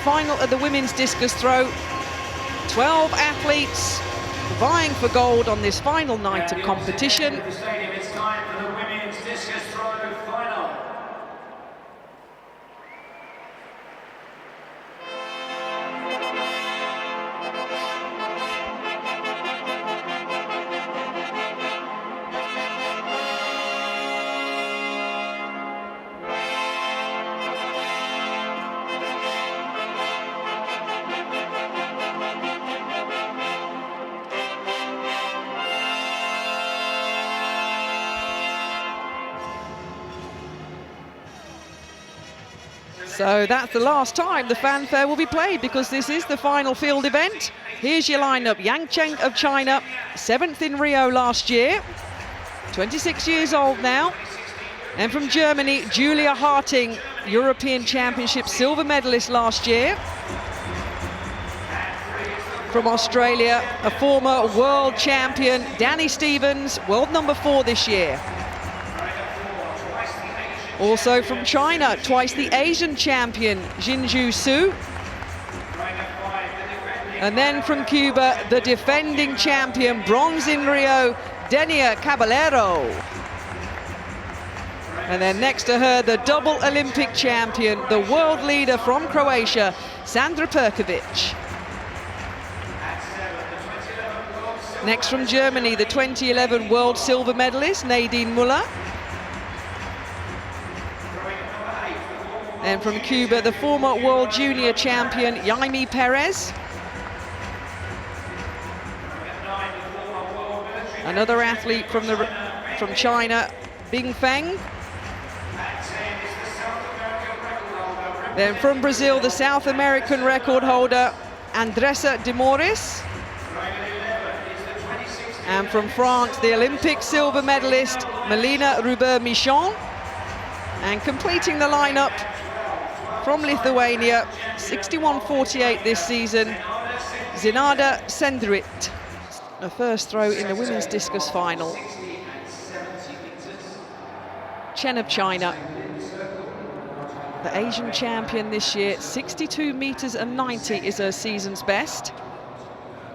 final of the women's discus throw. 12 athletes vying for gold on this final night of competition. It's time for the women's discus throw final. So that's the last time the fanfare will be played, because this is the final field event. Here's your lineup. Yang Cheng of China, 7th in Rio last year, 26 years old now. And from Germany, Julia Harting, European Championship silver medalist last year. From Australia, a former world champion, Danny Stevens, world number 4 this year. Also from China, twice the Asian champion, Jinju Su. And then from Cuba, the defending champion, bronze in Rio, Denia Caballero. And then next to her, the double Olympic champion, the world leader from Croatia, Sandra Perkovic. Next from Germany, the 2011 world silver medalist, Nadine Muller. And from Cuba, the former world junior champion, Jaime Perez. Another athlete from China, Bing Feng. Then from Brazil, the South American record holder, Andressa de Moris. And from France, the Olympic silver medalist, Melina Ruber-Michon. And completing the lineup from Lithuania, 61.48 this season, Zinada Sendrit. A first throw in the women's discus final. Chen of China, the Asian champion this year, 62 meters and 90 is her season's best.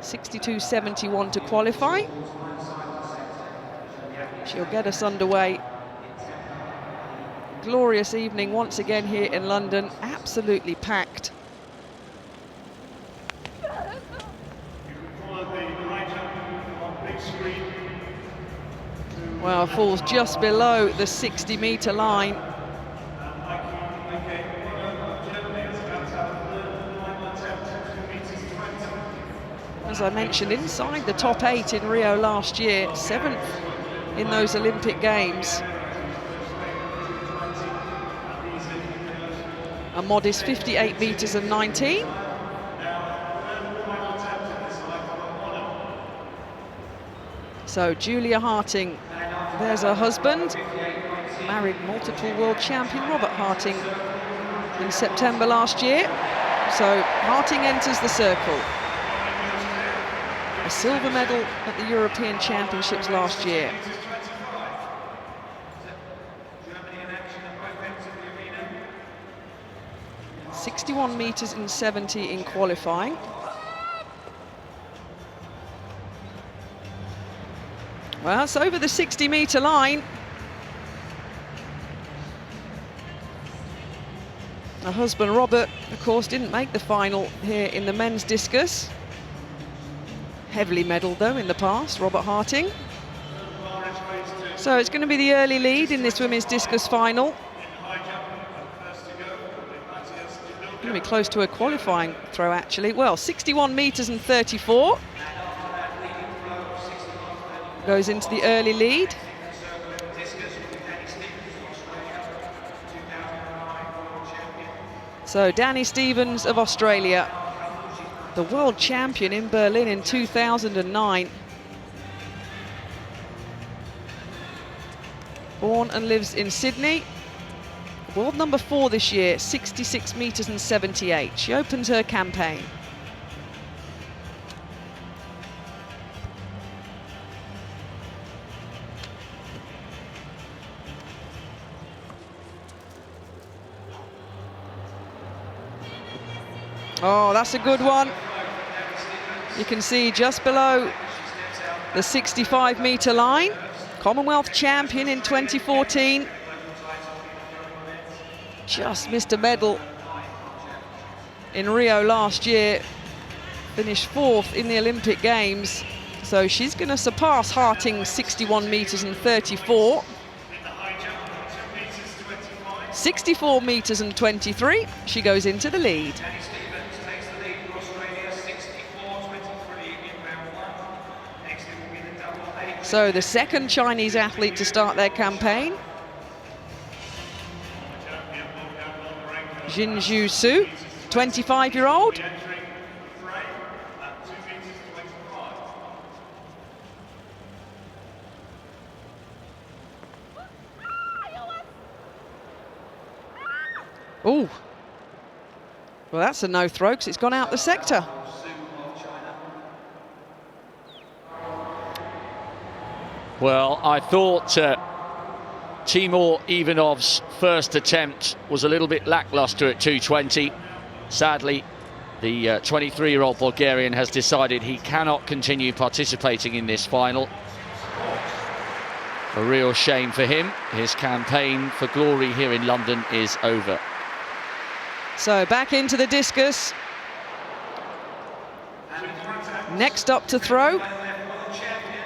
62.71 to qualify. She'll get us underway. Glorious evening once again here in London, absolutely packed. Well, falls just below the 60-meter line. As I mentioned, inside the top 8 in Rio last year, 7th in those Olympic Games. A modest 58 meters and 19. So Julia Harting, there's her husband, married multiple world champion Robert Harting in September last year. So Harting enters the circle. A silver medal at the European Championships last year. 61 meters and 70 in qualifying. Well, it's over the 60-meter line. Her husband Robert, of course, didn't make the final here in the men's discus. Heavily medalled though in the past, Robert Harting. So it's going to be the early lead in this women's discus final. Going to be close to a qualifying throw actually. Well, 61 meters and 34. Goes into the early lead. So Danny Stevens of Australia, the world champion in Berlin in 2009. Born and lives in Sydney. World number 4 this year, 66 meters and 78. She opens her campaign. Oh, that's a good one. You can see just below the 65-metre line. Commonwealth champion in 2014. Just missed a medal in Rio last year. Finished 4th in the Olympic Games. So she's going to surpass Harting's 61 metres and 34. 64 metres and 23. She goes into the lead. So the second Chinese athlete to start their campaign. Jinju Su, 25-year-old. Oh, well, that's a no throw because it's gone out the sector. Well, I thought Timur Ivanov's first attempt was a little bit lackluster at 2:20. Sadly, the 23-year-old Bulgarian has decided he cannot continue participating in this final. A real shame for him. His campaign for glory here in London is over. So back into the discus. Next up to throw.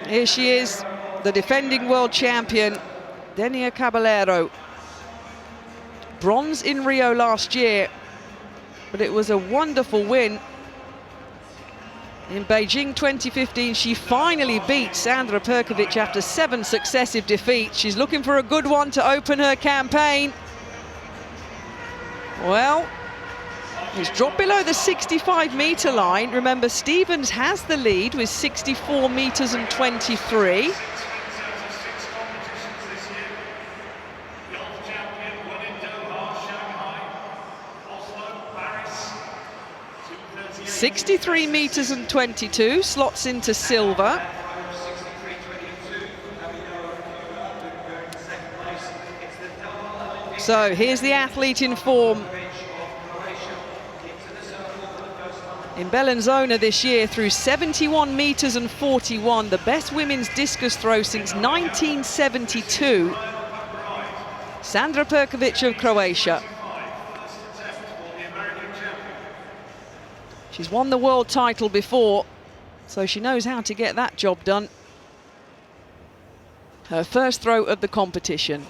Here she is, the defending world champion, Denia Caballero. Bronze in Rio last year, but it was a wonderful win. In Beijing 2015, she finally beat Sandra Perkovic after 7 successive defeats. She's looking for a good one to open her campaign. Well, it's dropped below the 65-metre line. Remember, Stevens has the lead with 64 metres and 23. .63 metres and 22, slots into silver. So here's the athlete in form. In Bellinzona this year, through 71 metres and 41, the best women's discus throw since 1972. Sandra Perkovic of Croatia. She's won the world title before, so she knows how to get that job done. Her first throw of the competition.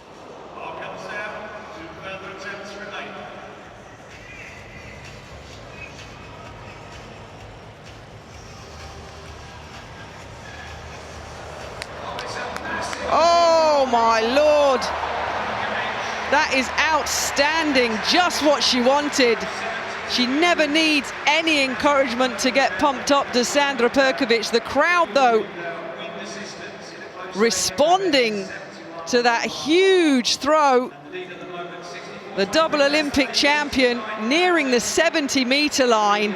Oh my Lord, that is outstanding, just what she wanted. She never needs any encouragement to get pumped up, to Sandra Perkovic. The crowd, though, responding to that huge throw. The double Olympic champion nearing the 70-metre line.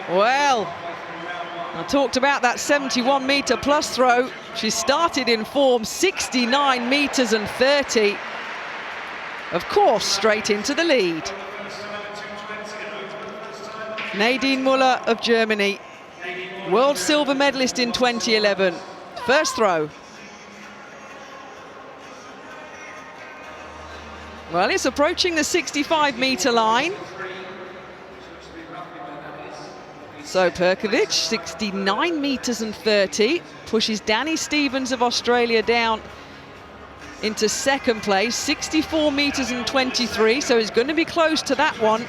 Well, I talked about that 71-metre plus throw. She started in form, 69 metres and 30. Of course, straight into the lead. Nadine Muller of Germany, world silver medalist in 2011. First throw. Well, it's approaching the 65-metre line. So Perkovic, 69 metres and 30, pushes Dani Stevens of Australia down into second place, 64 metres and 23, so it's going to be close to that one.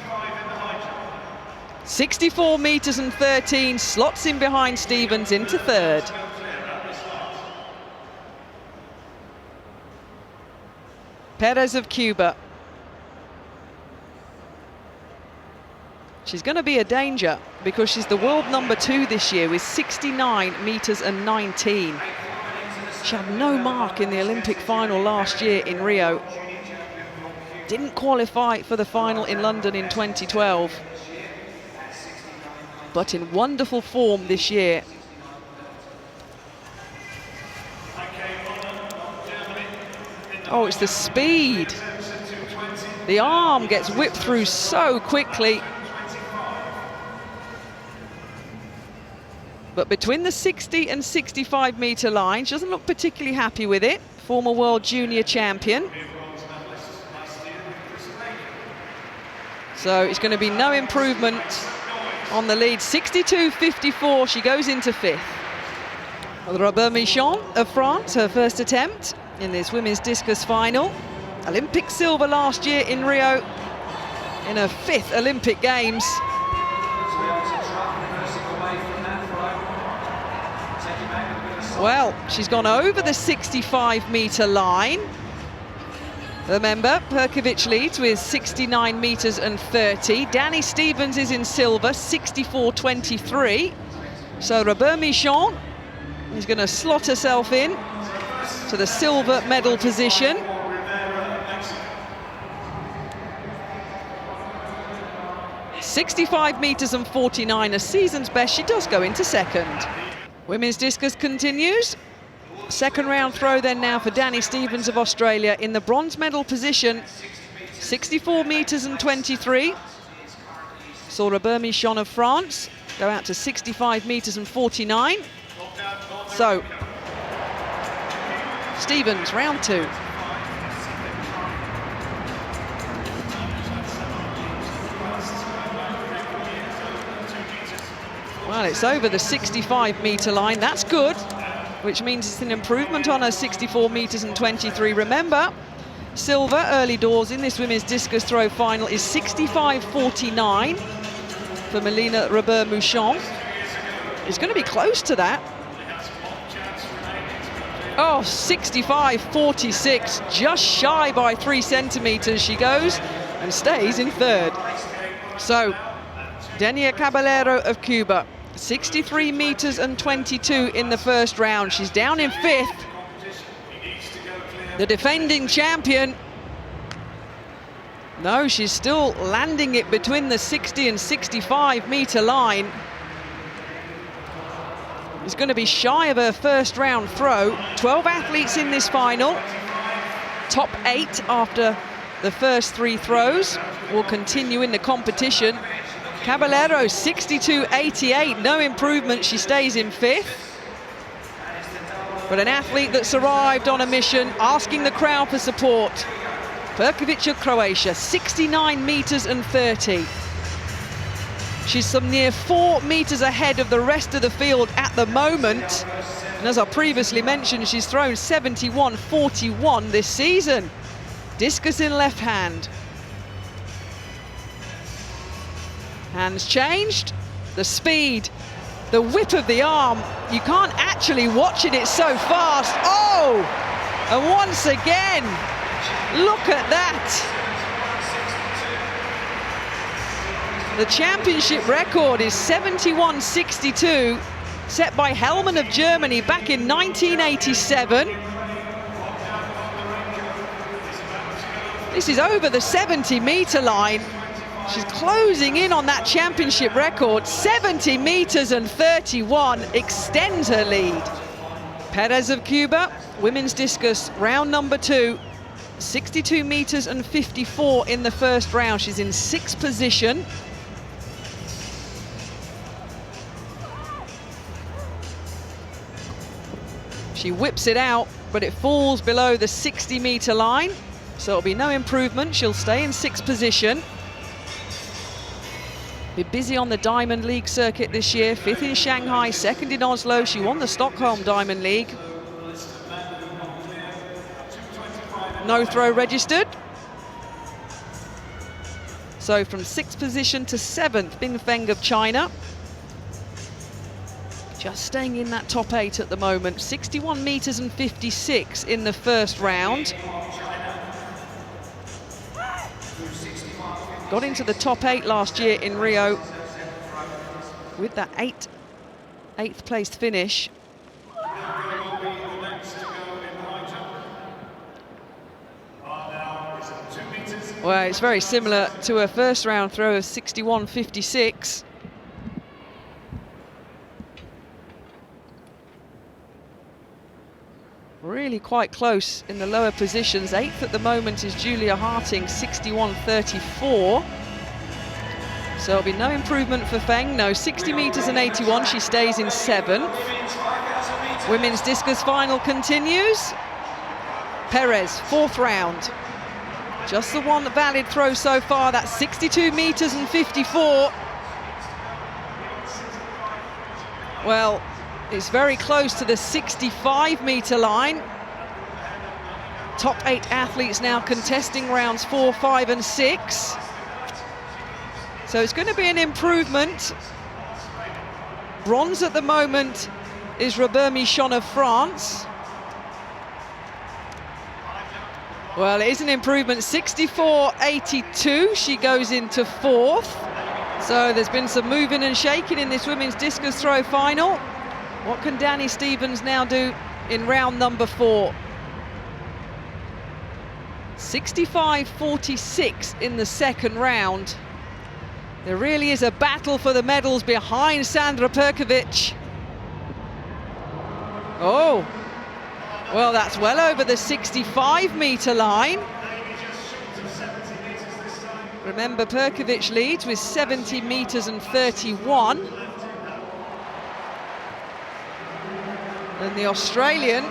64 metres and 13, slots in behind Stevens into third. Perez of Cuba. She's going to be a danger because she's the world #2 this year with 69 metres and 19. She had no mark in the Olympic final last year in Rio. Didn't qualify for the final in London in 2012. But in wonderful form this year. Oh, it's the speed. The arm gets whipped through so quickly. But between the 60 and 65 metre line, she doesn't look particularly happy with it. Former world junior champion. So it's going to be no improvement on the lead. 62.54, she goes into 5th. Robert Michon of France, her first attempt in this women's discus final. Olympic silver last year in Rio in her 5th Olympic Games. Well, she's gone over the 65 metre line. Remember, Perkovic leads with 69 metres and 30. Danny Stevens is in silver, 64.23. So Robert Michon is going to slot herself in to the silver medal position. .65 metres and 49, a season's best. She does go into 2nd. Women's discus continues. Second round throw then now for Danny Stevens of Australia in the bronze medal position. 64 metres and 23. Saw Robert Michon of France go out to 65 metres and 49. So, Stevens, round 2. Well, it's over the 65 metre line, that's good, which means it's an improvement on her 64 metres and 23. Remember, silver early doors in this women's discus throw final is 65.49 for Melina Robert Michon. It's going to be close to that. Oh, 65.46, just shy by 3 centimetres she goes and stays in 3rd. So, Denia Caballero of Cuba, 63 metres and 22 in the first round. She's down in 5th. The defending champion. No, she's still landing it between the 60 and 65 metre line. Is going to be shy of her first round throw. 12 athletes in this final. Top 8 after the first 3 throws will continue in the competition. Caballero 62.88, no improvement, she stays in 5th. But an athlete that's arrived on a mission, asking the crowd for support. Perkovic of Croatia, 69 metres and 30. She's some near 4 metres ahead of the rest of the field at the moment. And as I previously mentioned, she's thrown 71.41 this season. Discus in left hand. Hands changed, the speed, the whip of the arm. You can't actually watch it, it's so fast. Oh, and once again, look at that. The championship record is 71.62, set by Hellman of Germany back in 1987. This is over the 70 metre line. She's closing in on that championship record. 70 metres and 31, extends her lead. Perez of Cuba, women's discus, round number 2. 62 metres and 54 in the first round. She's in 6th position. She whips it out, but it falls below the 60 metre line. So it'll be no improvement. She'll stay in 6th position. Be busy on the Diamond League circuit this year. 5th in Shanghai, 2nd in Oslo. She won the Stockholm Diamond League. No throw registered. So from 6th position to 7th, Binfeng of China. Just staying in that top 8 at the moment. 61 metres and 56 in the first round. Got into the top 8 last year in Rio with that 8th placed finish. Well, it's very similar to her first round throw of 61.56. Really quite close in the lower positions. 8th at the moment is Julia Harting, 61.34. So there'll be no improvement for Feng. No, 60 metres and 81. She stays in 7th. Women's discus final continues. Perez, 4th round. Just the one valid throw so far. That's 62 metres and 54. Well, it's very close to the 65-metre line. Top 8 athletes now contesting rounds 4, 5 and 6. So it's going to be an improvement. Bronze at the moment is Robert Michon of France. Well, it is an improvement, 64.82. She goes into 4th. So there's been some moving and shaking in this women's discus throw final. What can Dani Stevens now do in round number 4? 65.46 in the second round. There really is a battle for the medals behind Sandra Perkovic. Oh, well, that's well over the 65-metre line. Remember, Perkovic leads with 70 metres and 31. And the Australian,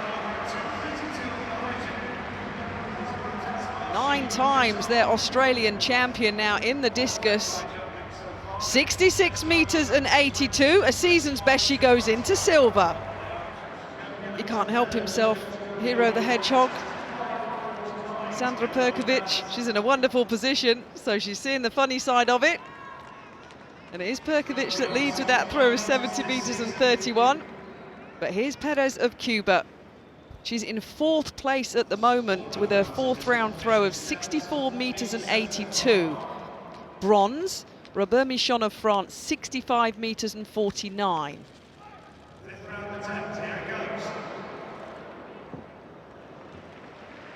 9 times their Australian champion now in the discus. 66 metres and 82, a season's best. She goes into silver. He can't help himself, Hero the Hedgehog. Sandra Perkovic, she's in a wonderful position, so she's seeing the funny side of it. And it is Perkovic that leads with that throw of 70 metres and 31. But here's Perez of Cuba. She's in 4th place at the moment with her 4th round throw of 64 metres and 82. Bronze, Robert Michon of France, 65 metres and 49.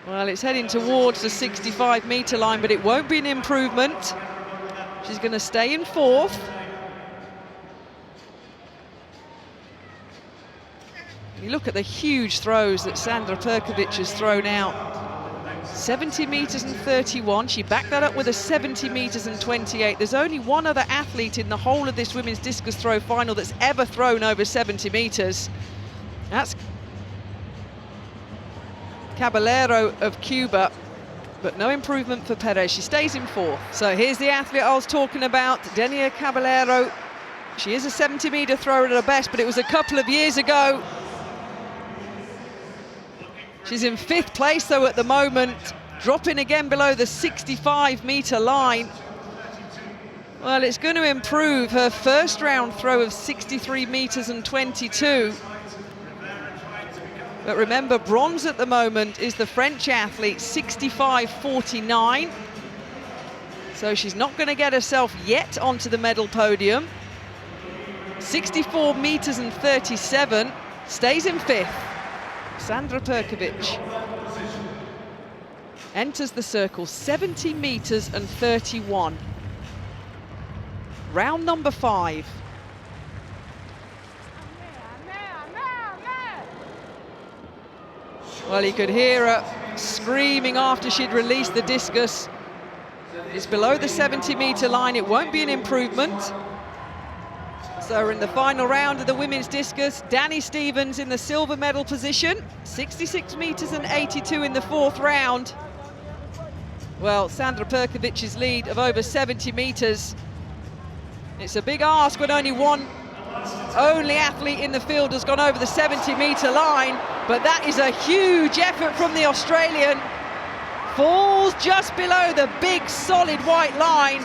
Well, it's heading towards the 65-metre line, but it won't be an improvement. She's going to stay in 4th. You look at the huge throws that Sandra Perkovic has thrown out. 70 metres and 31. She backed that up with a 70 metres and 28. There's only one other athlete in the whole of this women's discus throw final that's ever thrown over 70 metres. That's Caballero of Cuba, but no improvement for Perez. She stays in 4th. So here's the athlete I was talking about, Denia Caballero. She is a 70-metre thrower at her best, but it was a couple of years ago. She's in 5th place, though, at the moment, dropping again below the 65-metre line. Well, it's going to improve her first round throw of 63 metres and 22. But remember, bronze at the moment is the French athlete, 65.49. So she's not going to get herself yet onto the medal podium. 64 metres and 37, stays in 5th. Sandra Perkovic enters the circle, 70 metres and 31. Round number 5. Well, you could hear her screaming after she'd released the discus. It's below the 70-metre line. It won't be an improvement. So we're in the final round of the women's discus. Dani Stevens in the silver medal position. 66 metres and 82 in the 4th round. Well, Sandra Perkovic's lead of over 70 metres. It's a big ask when only athlete in the field has gone over the 70-metre line, but that is a huge effort from the Australian. Falls just below the big solid white line.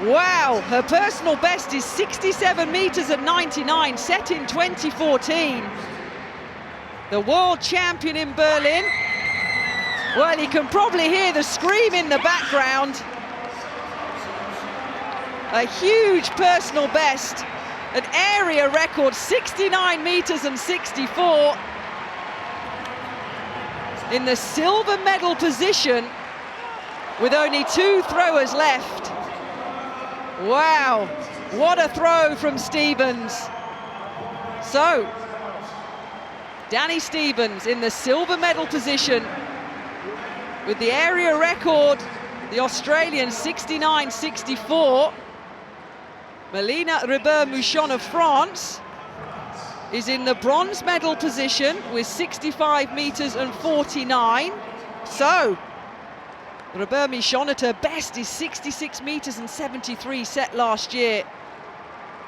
Wow, her personal best is 67 metres and 99, set in 2014. The world champion in Berlin. Well, you can probably hear the scream in the background. A huge personal best. An area record, 69 metres and 64. In the silver medal position with only 2 throwers left. Wow, what a throw from Stevens. So, Dani Stevens in the silver medal position with the area record, the Australian 69.64. Melina Ribert-Mouchon of France is in the bronze medal position with 65 meters and 49. So, Ribert-Mouchon at her best is 66 meters and 73 set last year.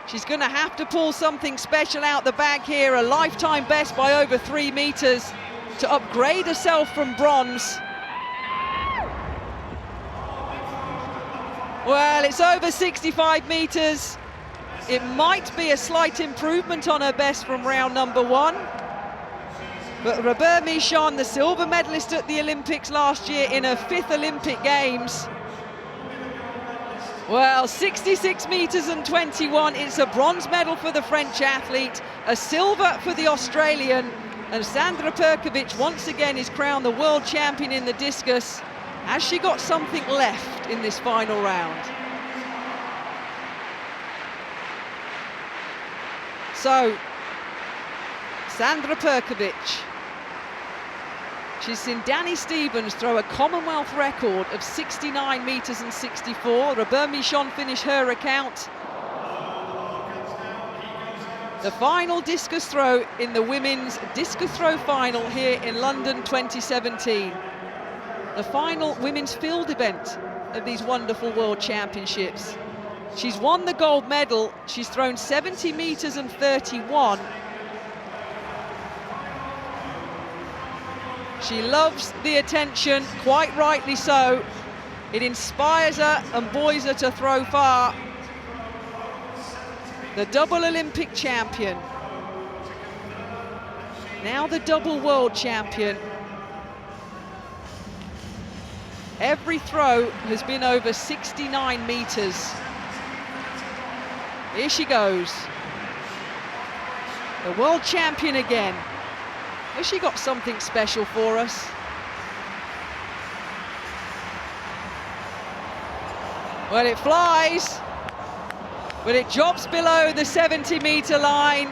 She's going to have to pull something special out the bag here, a lifetime best by over 3 meters to upgrade herself from bronze. Well, it's over 65 meters. It might be a slight improvement on her best from round number 1. But Ribert-Mouchon, the silver medalist at the Olympics last year in her 5th Olympic Games. Well, 66 meters and 21. It's a bronze medal for the French athlete, a silver for the Australian, and Sandra Perkovic once again is crowned the world champion in the discus. Has she got something left in this final round? So, Sandra Perkovic. She's seen Danny Stevens throw a Commonwealth record of 69 meters and 64. Ribert-Mouchon finished her account. The final discus throw in the women's discus throw final here in London 2017. The final women's field event of these wonderful World Championships. She's won the gold medal. She's thrown 70 meters and 31. She loves the attention, quite rightly so. It inspires her and buoys her to throw far. The double Olympic champion. Now the double world champion. Every throw has been over 69 meters. Here she goes. The world champion again. Has she got something special for us? Well, it flies, but it drops below the 70-meter line.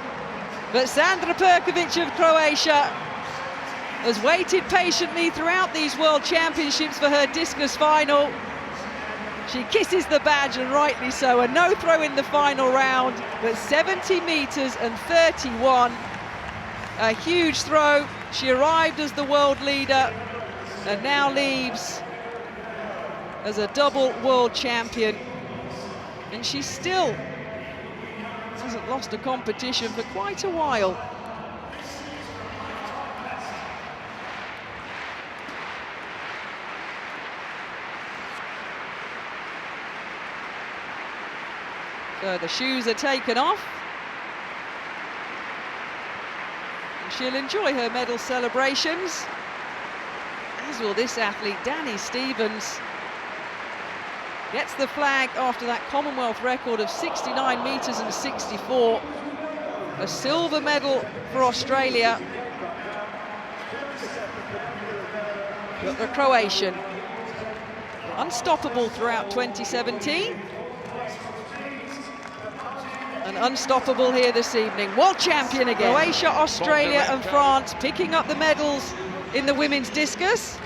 But Sandra Perkovic of Croatia has waited patiently throughout these World Championships for her discus final. She kisses the badge, and rightly so. A no throw in the final round, but 70 meters and 31. A huge throw. She arrived as the world leader and now leaves as a double world champion. And she still hasn't lost a competition for quite a while. So the shoes are taken off. And she'll enjoy her medal celebrations, as will this athlete, Danny Stevens. Gets the flag after that Commonwealth record of 69 meters and 64. A silver medal for Australia. But the Croatian, unstoppable throughout 2017. And unstoppable here this evening. World champion again. Croatia, Australia and France picking up the medals in the women's discus.